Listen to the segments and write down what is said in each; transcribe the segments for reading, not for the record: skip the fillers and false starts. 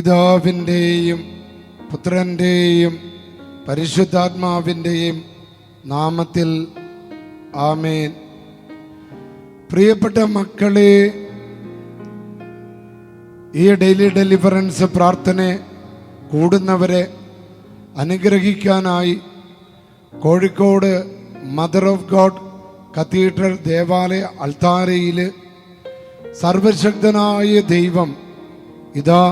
പിതാവിൻ്റെയും പുത്രൻ്റെയും പരിശുദ്ധാത്മാവിൻ്റെയും നാമത്തിൽ ആമേൻ. പ്രിയപ്പെട്ട മക്കളെ, ഈ ഡെയിലി ഡെലിവറൻസ് പ്രാർത്ഥന കൂടുന്നവരെ അനുഗ്രഹിക്കാനായി Kozhikode Mother of God cathedral ദേവാലയ അൾത്താരയിൽ സർവശക്തനായ ദൈവം ഇതാ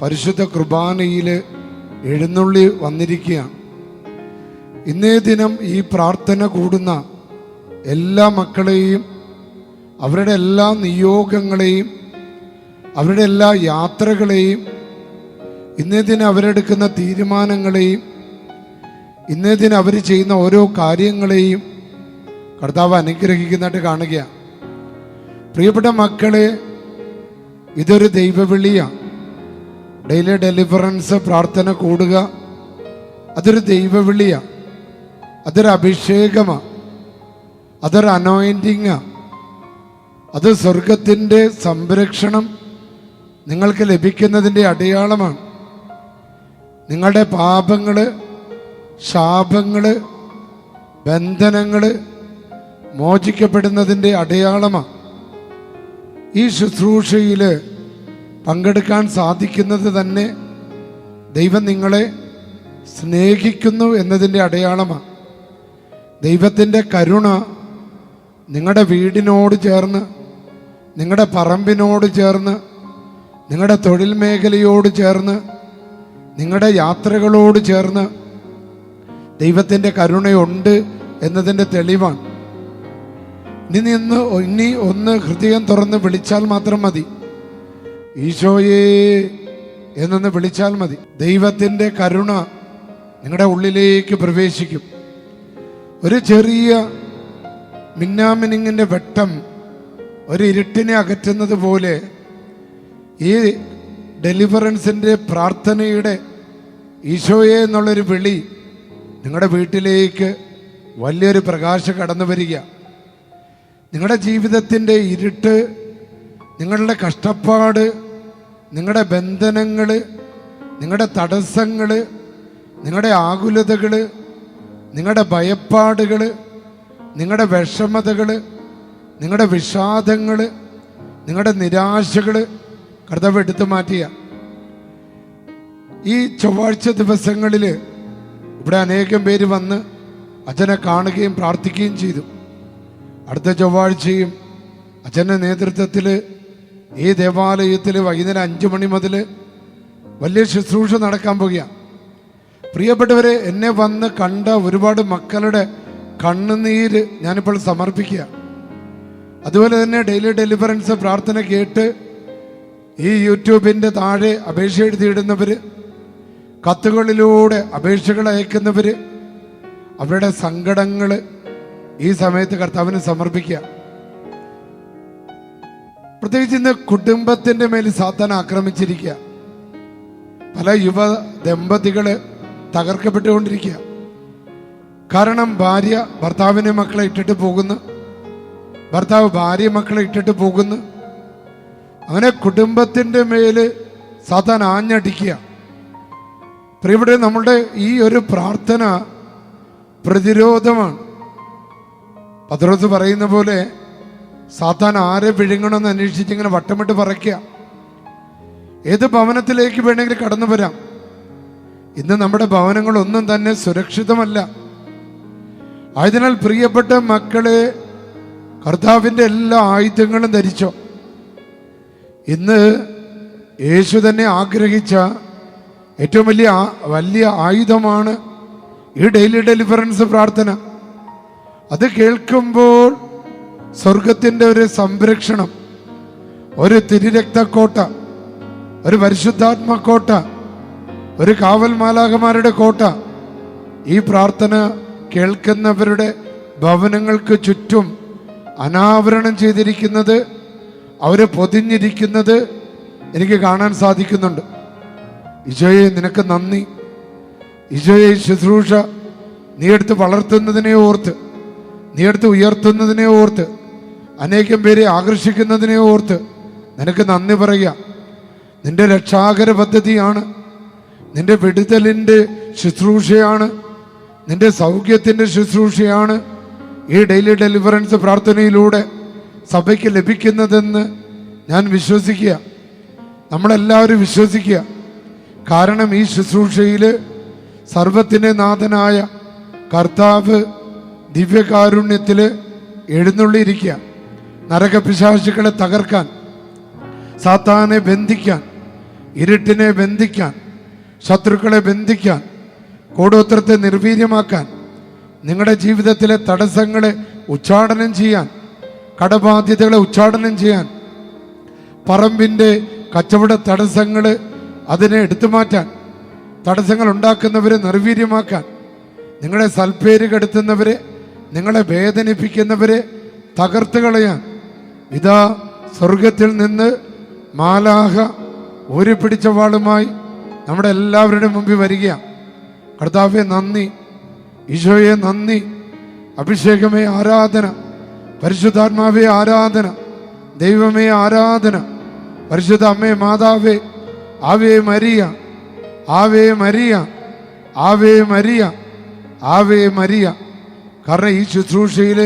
പരിശുദ്ധ കുർബാനയിൽ എഴുന്നള്ളി വന്നിരിക്കുകയാണ്. ഇന്നേ ദിനം ഈ പ്രാർത്ഥന കൂടുന്ന എല്ലാ മക്കളെയും, അവരുടെ എല്ലാ നിയോഗങ്ങളെയും, അവരുടെ എല്ലാ യാത്രകളെയും, ഇന്നേ ദിനം അവരെടുക്കുന്ന തീരുമാനങ്ങളെയും, ഇന്നേ ദിനം അവർ ചെയ്യുന്ന ഓരോ കാര്യങ്ങളെയും കർത്താവ് അനുഗ്രഹിക്കുന്നതായിട്ട് കാണുകയാണ്. പ്രിയപ്പെട്ട മക്കളെ, ഇതൊരു ദൈവവിളിയാണ്. ഡെയിലി ഡെലിവറൻസ് പ്രാർത്ഥന കൂടുക, അതൊരു ദൈവവിളിയാണ്, അതൊരു അഭിഷേകമാണ്, അതൊരു അനോയിൻറ്റിങ്ങാണ്. അത് സ്വർഗത്തിൻ്റെ സംരക്ഷണം നിങ്ങൾക്ക് ലഭിക്കുന്നതിൻ്റെ അടയാളമാണ്. നിങ്ങളുടെ പാപങ്ങൾ, ശാപങ്ങൾ, ബന്ധനങ്ങൾ മോചിക്കപ്പെടുന്നതിൻ്റെ അടയാളമാണ്. ഈ ശുശ്രൂഷയിൽ പങ്കെടുക്കാൻ സാധിക്കുന്നത് തന്നെ ദൈവം നിങ്ങളെ സ്നേഹിക്കുന്നു എന്നതിൻ്റെ അടയാളമാണ്. ദൈവത്തിൻ്റെ കരുണ നിങ്ങളുടെ വീടിനോട് ചേർന്ന്, നിങ്ങളുടെ പറമ്പിനോട് ചേർന്ന്, നിങ്ങളുടെ തൊഴിൽ മേഖലയോട് ചേർന്ന്, നിങ്ങളുടെ യാത്രകളോട് ചേർന്ന് ദൈവത്തിൻ്റെ കരുണയുണ്ട് എന്നതിൻ്റെ തെളിവാണ്. ഇനി ഒന്ന് ഹൃദയം തുറന്ന് വിളിച്ചാൽ മാത്രം മതി. ഈശോയേ എന്നൊന്ന് വിളിച്ചാൽ മതി. ദൈവത്തിൻ്റെ കരുണ നിങ്ങളുടെ ഉള്ളിലേക്ക് പ്രവേശിക്കും. ഒരു ചെറിയ മിന്നാമിനിങ്ങിൻ്റെ വെട്ടം ഒരു ഇരുട്ടിനെ അകറ്റുന്നത് പോലെ ഈ ഡെലിവറൻസിൻ്റെ പ്രാർത്ഥനയുടെ ഈശോയെ എന്നുള്ളൊരു വിളി നിങ്ങളുടെ വീട്ടിലേക്ക് വലിയൊരു പ്രകാശം കടന്നു വരിക. നിങ്ങളുടെ ജീവിതത്തിൻ്റെ ഇരുട്ട്, നിങ്ങളുടെ കഷ്ടപ്പാട്, നിങ്ങളുടെ ബന്ധനങ്ങൾ, നിങ്ങളുടെ തടസ്സങ്ങൾ, നിങ്ങളുടെ ആകുലതകൾ, നിങ്ങളുടെ ഭയപ്പാടുകൾ, നിങ്ങളുടെ വിഷമതകൾ, നിങ്ങളുടെ വിഷാദങ്ങൾ, നിങ്ങളുടെ നിരാശകൾ കർത്താവ് എടുത്തു മാറ്റിയ ഈ ചൊവ്വാഴ്ച ദിവസങ്ങളിൽ ഇവിടെ അനേകം പേര് വന്ന് അച്ഛനെ കാണുകയും പ്രാർത്ഥിക്കുകയും ചെയ്തു. അടുത്ത ചൊവ്വാഴ്ചയും അച്ഛൻ്റെ നേതൃത്വത്തിൽ ഈ ദേവാലയത്തിൽ വൈകുന്നേരം 5 മണി മുതൽ വലിയ ശുശ്രൂഷ നടക്കാൻ പോകുകയാണ്. പ്രിയപ്പെട്ടവരെ, എന്നെ വന്ന് കണ്ട ഒരുപാട് മക്കളുടെ കണ്ണുനീര് ഞാനിപ്പോൾ സമർപ്പിക്കുക. അതുപോലെ തന്നെ ഡെയിലി ഡെലിവറൻസ് പ്രാർത്ഥന കേട്ട് ഈ യൂട്യൂബിൻ്റെ താഴെ അപേക്ഷ എഴുതിയിടുന്നവർ, കത്തുകളിലൂടെ അപേക്ഷകൾ അയക്കുന്നവർ, അവരുടെ സങ്കടങ്ങൾ ഈ സമയത്ത് കർത്താവിന് സമർപ്പിക്കുക. പ്രത്യേകിച്ച് ഇന്ന് കുടുംബത്തിൻ്റെ മേൽ സാത്താൻ ആക്രമിച്ചിരിക്കുക. പല യുവ ദമ്പതികൾ തകർക്കപ്പെട്ടുകൊണ്ടിരിക്കുക. കാരണം ഭാര്യ ഭർത്താവിനെ മക്കളെ ഇട്ടിട്ട് പോകുന്നു, ഭർത്താവ് ഭാര്യ മക്കളെ ഇട്ടിട്ട് പോകുന്നു. അങ്ങനെ കുടുംബത്തിൻ്റെ മേൽ സാത്താൻ ആഞ്ഞടിക്കുക. പ്രിയപ്പെട്ട, നമ്മളുടെ ഈ ഒരു പ്രാർത്ഥന പ്രതിരോധമാണ്. പത്രോസ് പറയുന്ന പോലെ സാത്താൻ ആരെ വിഴുങ്ങണമെന്ന് അന്വേഷിച്ച് ഇങ്ങനെ വട്ടമിട്ട് പറയ്ക്കുക. ഏത് ഭവനത്തിലേക്ക് വേണമെങ്കിലും കടന്നു വരാം. ഇന്ന് നമ്മുടെ ഭവനങ്ങളൊന്നും തന്നെ സുരക്ഷിതമല്ല. ആയതിനാൽ പ്രിയപ്പെട്ട മക്കളെ, കർത്താവിൻ്റെ എല്ലാ ആയുധങ്ങളും ധരിച്ചോ. ഇന്ന് യേശു തന്നെ ആഗ്രഹിച്ച ഏറ്റവും വലിയ ആയുധമാണ് ഈ ഡെയിലി ഡെലിവറൻസ് പ്രാർത്ഥന. അത് കേൾക്കുമ്പോൾ സ്വർഗത്തിൻ്റെ ഒരു സംരക്ഷണം, ഒരു തിരുരക്തക്കോട്ട, ഒരു പരിശുദ്ധാത്മക്കോട്ട, ഒരു കാവൽ മാലാഖമാരുടെ കോട്ട ഈ പ്രാർത്ഥന കേൾക്കുന്നവരുടെ ഭവനങ്ങൾക്ക് ചുറ്റും അനാവരണം ചെയ്തിരിക്കുന്നത്, അവർ പൊതിഞ്ഞിരിക്കുന്നത് എനിക്ക് കാണാൻ സാധിക്കുന്നുണ്ട്. ഈശോയെ നിനക്ക് നന്ദി. ഈശോയെ ശുശ്രൂഷ നീ എടുത്ത് വളർത്തുന്നതിനെ ഓർത്ത്, നീ എടുത്ത് ഉയർത്തുന്നതിനെ ഓർത്ത്, അനേകം പേരെ ആകർഷിക്കുന്നതിനെ ഓർത്ത് നിനക്ക് നന്ദി പറയുക. നിന്റെ രക്ഷാകര പദ്ധതിയാണ്, നിന്റെ വിടുതലിൻ്റെ ശുശ്രൂഷയാണ്, നിന്റെ സൗഖ്യത്തിൻ്റെ ശുശ്രൂഷയാണ് ഈ ഡെയിലി ഡെലിവറൻസ് പ്രാർത്ഥനയിലൂടെ സഭയ്ക്ക് ലഭിക്കുന്നതെന്ന് ഞാൻ വിശ്വസിക്കുക. നമ്മളെല്ലാവരും വിശ്വസിക്കുക. കാരണം ഈ ശുശ്രൂഷയിൽ സർവത്തിൻ്റെ നാഥനായ കർത്താവ് ദിവ്യകാരുണ്യത്തിൽ എഴുന്നള്ളിയിരിക്കുക. നരകപിശാചുക്കളെ തകർക്കാൻ, സാത്താനെ ബന്ധിക്കാൻ, ഇരുട്ടിനെ ബന്ധിക്കാൻ, ശത്രുക്കളെ ബന്ധിക്കാൻ, കൂടോത്രത്തെ നിർവീര്യമാക്കാൻ, നിങ്ങളുടെ ജീവിതത്തിലെ തടസ്സങ്ങളെ ഉച്ചാടനം ചെയ്യാൻ, കടബാധ്യതകളെ ഉച്ചാടനം ചെയ്യാൻ, പറമ്പിൻ്റെ കച്ചവട തടസ്സങ്ങൾ അതിനെ എടുത്തു മാറ്റാൻ, തടസ്സങ്ങൾ ഉണ്ടാക്കുന്നവരെ നിർവീര്യമാക്കാൻ, നിങ്ങളെ സൽപ്പേര് കെടുത്തുന്നവരെ, നിങ്ങളെ വേദനിപ്പിക്കുന്നവരെ തകർത്ത് കളയാൻ ഇതാ സ്വർഗത്തിൽ നിന്ന് മാലാഹ ഒരു പിടിച്ച വാളുമായി നമ്മുടെ എല്ലാവരുടെയും മുമ്പിൽ വരികയാണ്. കർത്താവേ നന്ദി, ഈശോയെ നന്ദി, അഭിഷേകമേ ആരാധന, പരിശുദ്ധാത്മാവേ ആരാധന, ദൈവമേ ആരാധന, പരിശുദ്ധ അമ്മേ മാതാവേ, Ave Maria, Ave Maria, Ave Maria, Ave Maria. കാരണം ഈ ശുശ്രൂഷയിൽ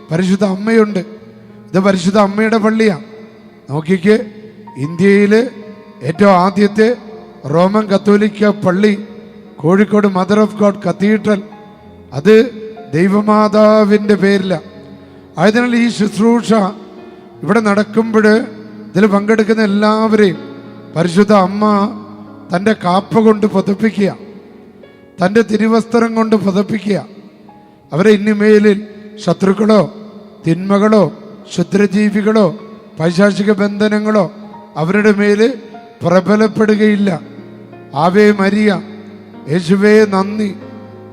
പരിശുദ്ധ അമ്മയുണ്ട്. ഇത് പരിശുദ്ധ അമ്മയുടെ പള്ളിയാണ്. നോക്കിക്കേ, ഇന്ത്യയിൽ ഏറ്റവും ആദ്യത്തെ റോമൻ കത്തോലിക്ക പള്ളി Kozhikode Mother of God cathedral, അത് ദൈവമാതാവിൻ്റെ പേരിലാണ്. ആയതിനാൽ ഈ ശുശ്രൂഷ ഇവിടെ നടക്കുമ്പോൾ ഇതിൽ പങ്കെടുക്കുന്ന എല്ലാവരെയും പരിശുദ്ധ അമ്മ തൻ്റെ കാപ്പ കൊണ്ട് പുതപ്പിക്കുക, തൻ്റെ തിരുവസ്ത്രം കൊണ്ട് പുതപ്പിക്കുക. അവരെ ഇനിമേലിൽ ശത്രുക്കളോ തിന്മകളോ ക്ഷുദ്രജീവികളോ പൈശാചിക ബന്ധനങ്ങളോ അവരുടെ മേല് പ്രബലപ്പെടുകയില്ല. ആവേ മരിയ, യേശുവേ നന്ദി,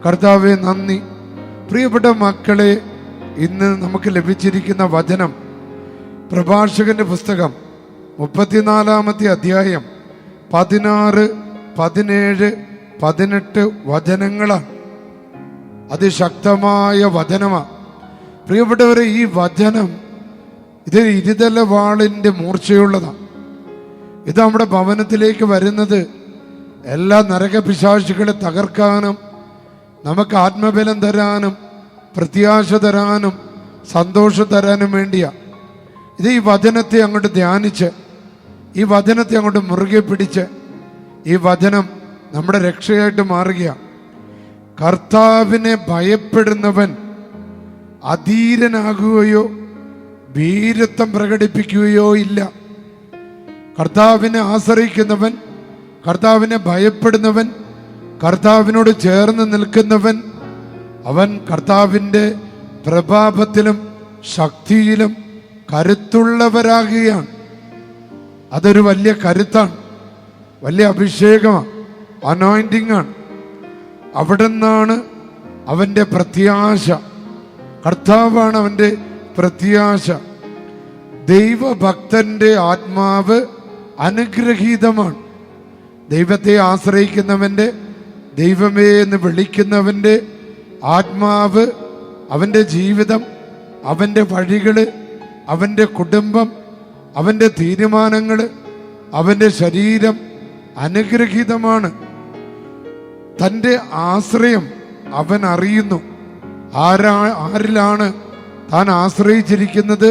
കർത്താവേ നന്ദി. പ്രിയപ്പെട്ട മക്കളെ, ഇന്ന് നമുക്ക് ലഭിച്ചിരിക്കുന്ന വചനം പ്രഭാഷകന്റെ പുസ്തകം 34-ാമത്തെ അധ്യായം 16, 17, 18 വചനങ്ങളാണ്. അതിശക്തമായ വചനമാണ്. പ്രിയപ്പെട്ടവരെ, ഈ വചനം ഇത് ഇരുതല വാളിൻ്റെ മൂർച്ചയുള്ളതാണ്. ഇത് നമ്മുടെ ഭവനത്തിലേക്ക് വരുന്നത് എല്ലാ നരകപിശാചുക്കളെ തകർക്കാനും നമുക്ക് ആത്മബലം തരാനും പ്രത്യാശ തരാനും സന്തോഷം തരാനും വേണ്ടിയാ. ഇത് ഈ വചനത്തെ അങ്ങോട്ട് ധ്യാനിച്ച്, ഈ വചനത്തെ അങ്ങോട്ട് മുറുകെ പിടിച്ച്, ഈ വചനം നമ്മുടെ രക്ഷയായിട്ട് മാറുകയാണ്. കർത്താവിനെ ഭയപ്പെടുന്നവൻ അധീരനാകുകയോ വീരത്വം പ്രകടിപ്പിക്കുകയോ ഇല്ല. കർത്താവിനെ ആശ്രയിക്കുന്നവൻ, കർത്താവിനെ ഭയപ്പെടുന്നവൻ, കർത്താവിനോട് ചേർന്ന് നിൽക്കുന്നവൻ, അവൻ കർത്താവിൻ്റെ പ്രഭാവത്തിലും ശക്തിയിലും കരുത്തുള്ളവരാകുകയാണ്. അതൊരു വലിയ കരുത്താണ്, വലിയ അഭിഷേകമാണ്, അനോയിന്റിംഗ് ആണ്. അവിടെ നിന്നാണ് അവൻ്റെ പ്രത്യാശ. കർത്താവാണ് അവൻ്റെ പ്രത്യാശ. ദൈവഭക്തന്റെ ആത്മാവ് അനുഗ്രഹീതമാണ്. ദൈവത്തെ ആശ്രയിക്കുന്നവൻ്റെ, ദൈവമേ എന്ന് വിളിക്കുന്നവൻ്റെ ആത്മാവ്, അവൻ്റെ ജീവിതം, അവൻ്റെ വഴികൾ, അവൻ്റെ കുടുംബം, അവൻ്റെ തീരുമാനങ്ങൾ, അവൻ്റെ ശരീരം അനുഗ്രഹീതമാണ്. തൻ്റെ ആശ്രയം അവൻ അറിയുന്നു. ആരിലാണ് താൻ ആശ്രയിച്ചിരിക്കുന്നത്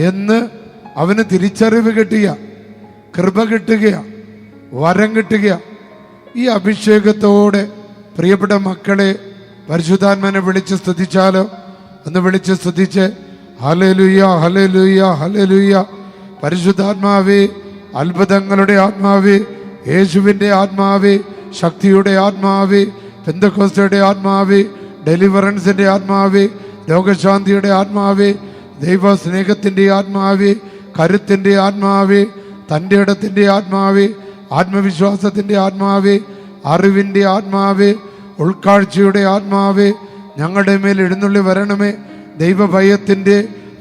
എന്ന് അവന് തിരിച്ചറിവ് കിട്ടുക, കൃപ കിട്ടുക, വരം കിട്ടുക. ഈ അഭിഷേകത്തോടെ പ്രിയപ്പെട്ട മക്കളെ, പരിശുദ്ധാത്മാനെ വിളിച്ച് സ്തുതിച്ചാലോ? ഒന്ന് വിളിച്ച് സ്തുതിച്ച് ഹല്ലേലൂയ, ഹല്ലേലൂയ, ഹല്ലേലൂയ. പരിശുദ്ധാത്മാവേ, അത്ഭുതങ്ങളുടെ ആത്മാവേ, യേശുവിൻ്റെ ആത്മാവേ, ശക്തിയുടെ ആത്മാവേ, പെന്തക്കോസ്തയുടെ ആത്മാവേ, ഡെലിവറൻസിൻ്റെ ആത്മാവേ, രോഗശാന്തിയുടെ ആത്മാവേ, ദൈവ സ്നേഹത്തിൻ്റെ ആത്മാവേ, കരുത്തിൻ്റെ ആത്മാവേ, തൻ്റെ ഇടത്തിൻ്റെ ആത്മാവേ, ആത്മവിശ്വാസത്തിൻ്റെ ആത്മാവേ, അറിവിൻ്റെ ആത്മാവേ, ഉൾക്കാഴ്ചയുടെ ആത്മാവേ, ഞങ്ങളുടെ മേൽ എഴുന്നള്ളി വരണമേ. ദൈവഭയത്തിൻ്റെ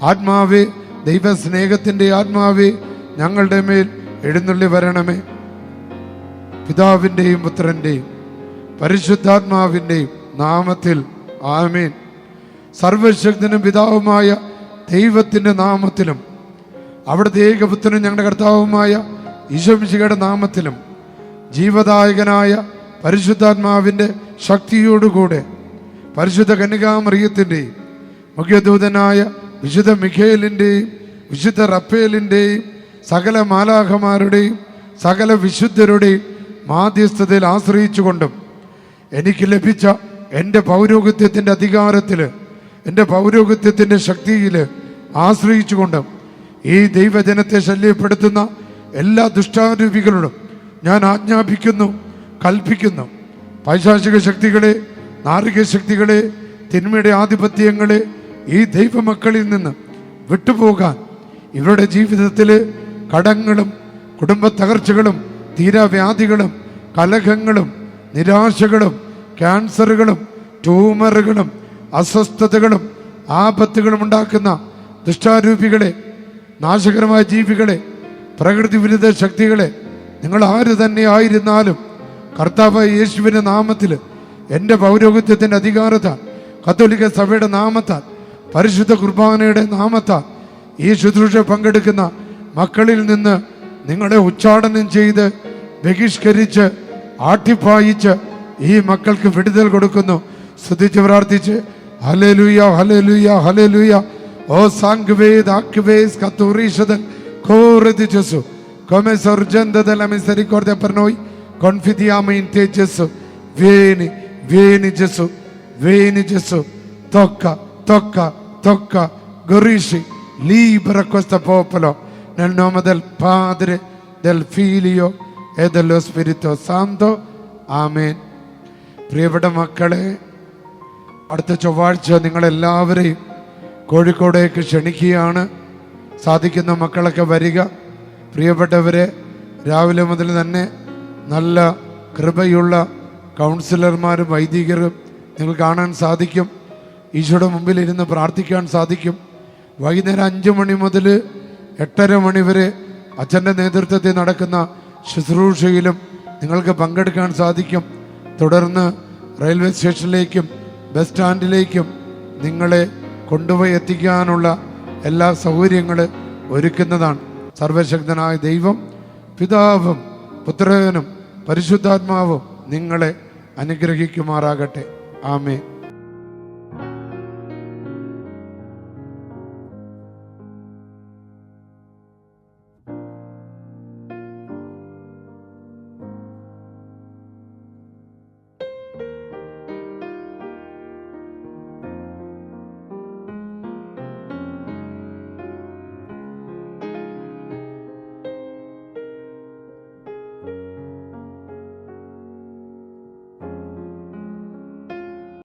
ആത്മാവേ, ദൈവസ്നേഹത്തിൻ്റെ ആത്മാവേ, ഞങ്ങളുടെ മേൽ എഴുന്നള്ളി വരണമേ. പിതാവിൻ്റെയും പുത്രൻ്റെയും പരിശുദ്ധാത്മാവിൻ്റെയും നാമത്തിൽ ആമേൻ. സർവശക്തനും പിതാവുമായ ദൈവത്തിൻ്റെ നാമത്തിലും അവിടുത്തെ ഏകപുത്രനും ഞങ്ങളുടെ കർത്താവുമായ ഈശോമിശിഹായുടെ നാമത്തിലും ജീവദായകനായ പരിശുദ്ധാത്മാവിൻ്റെ ശക്തിയോടുകൂടെ പരിശുദ്ധ കന്യകാമറിയത്തിൻ്റെയും മുഖ്യദൂതനായ വിശുദ്ധ മിഖേലിൻ്റെയും വിശുദ്ധ റഫേലിൻ്റെയും സകല മാലാഖമാരുടെയും സകല വിശുദ്ധരുടെയും മാധ്യസ്ഥതയിൽ ആശ്രയിച്ചുകൊണ്ടും എനിക്ക് ലഭിച്ച എൻ്റെ പൗരോഹിത്യത്തിൻ്റെ അധികാരത്തിൽ, എൻ്റെ പൗരോഹിത്യത്തിൻ്റെ ശക്തിയിൽ ആശ്രയിച്ചുകൊണ്ടും ഈ ദൈവജനത്തെ ശല്യപ്പെടുത്തുന്ന എല്ലാ ദുഷ്ടാരൂപികളോടും ഞാൻ ആജ്ഞാപിക്കുന്നു, കൽപ്പിക്കുന്നു. പൈശാചിക ശക്തികളെ, നാരിക ശക്തികളെ, തിന്മയുടെ ആധിപത്യങ്ങളെ ഈ ദൈവമക്കളിൽ നിന്ന് വിട്ടുപോകാൻ, ഇവരുടെ ജീവിതത്തിൽ കടങ്ങളും കുടുംബ തകർച്ചകളും തീരാവ്യാധികളും കലഹങ്ങളും നിരാശകളും ക്യാൻസറുകളും ട്യൂമറുകളും അസ്വസ്ഥതകളും ആപത്തുകളും ഉണ്ടാക്കുന്ന ദുഷ്ടാരൂപികളെ, നാശകരമായ ജീവികളെ, പ്രകൃതി വിരുദ്ധ ശക്തികളെ, നിങ്ങൾ ആര് തന്നെ ആയിരുന്നാലും കർത്താവായ യേശുവിൻ്റെ നാമത്തിൽ, എൻ്റെ പൗരോഹിത്യത്തിൻ്റെ അധികാരത്താൽ, കത്തോലിക്ക സഭയുടെ നാമത്താൽ, പരിശുദ്ധ കുർബാനയുടെ നാമത്താൽ ഈ ശുശ്രൂഷ പങ്കെടുക്കുന്ന മക്കളിൽ നിന്ന് നിങ്ങളെ ഉച്ചാടനം ചെയ്ത് ബഹിഷ്കരിച്ച് ആട്ടിപ്പായിച്ച് ഈ മക്കൾക്ക് വിടുതൽ കൊടുക്കുന്നു. സ്തുതിച്ച് പ്രാർത്ഥിച്ച് hallelujah hallelujah hallelujah. Oh സാങ്ക്വേദ് ആക്വേസ് കത്തോറീശദൻ കോറദിജസു come sorgendo della misericordia per noi, confidiamo in te Gesù. Vieni, vieni Gesù, vieni Gesù. Tocca, tocca, tocca, guarisci, libera questo popolo nel nome del Padre, del Figlio e dello Spirito Santo. Amen. പ്രിയപ്പെട്ട മക്കളെ, അടുത്ത ചൊവ്വാഴ്ച നിങ്ങളെല്ലാവരെയും കോഴിക്കോടേക്ക് ക്ഷണിക്കുകയാണ്. സാധിക്കുന്ന മക്കളൊക്കെ വരിക. പ്രിയപ്പെട്ടവരെ, രാവിലെ മുതൽ തന്നെ നല്ല കൃപയുള്ള കൗൺസിലർമാരും വൈദികരും നിങ്ങൾ കാണാൻ സാധിക്കും. ഈശോയുടെ മുമ്പിൽ ഇരുന്ന് പ്രാർത്ഥിക്കാൻ സാധിക്കും. വൈകുന്നേരം 5 മണി മുതൽ 8:30 മണി വരെ അച്ഛൻ്റെ നേതൃത്വത്തിൽ നടക്കുന്ന ശുശ്രൂഷയിലും നിങ്ങൾക്ക് പങ്കെടുക്കാൻ സാധിക്കും. തുടർന്ന് റെയിൽവേ സ്റ്റേഷനിലേക്കും ബസ് സ്റ്റാൻഡിലേക്കും നിങ്ങളെ കൊണ്ടുപോയി എത്തിക്കാനുള്ള എല്ലാ സൗകര്യങ്ങളും ഒരുക്കുന്നതാണ്. സർവശക്തനായ ദൈവം പിതാവും പുത്രനും പരിശുദ്ധാത്മാവും നിങ്ങളെ അനുഗ്രഹിക്കുമാറാകട്ടെ. ആമേൻ.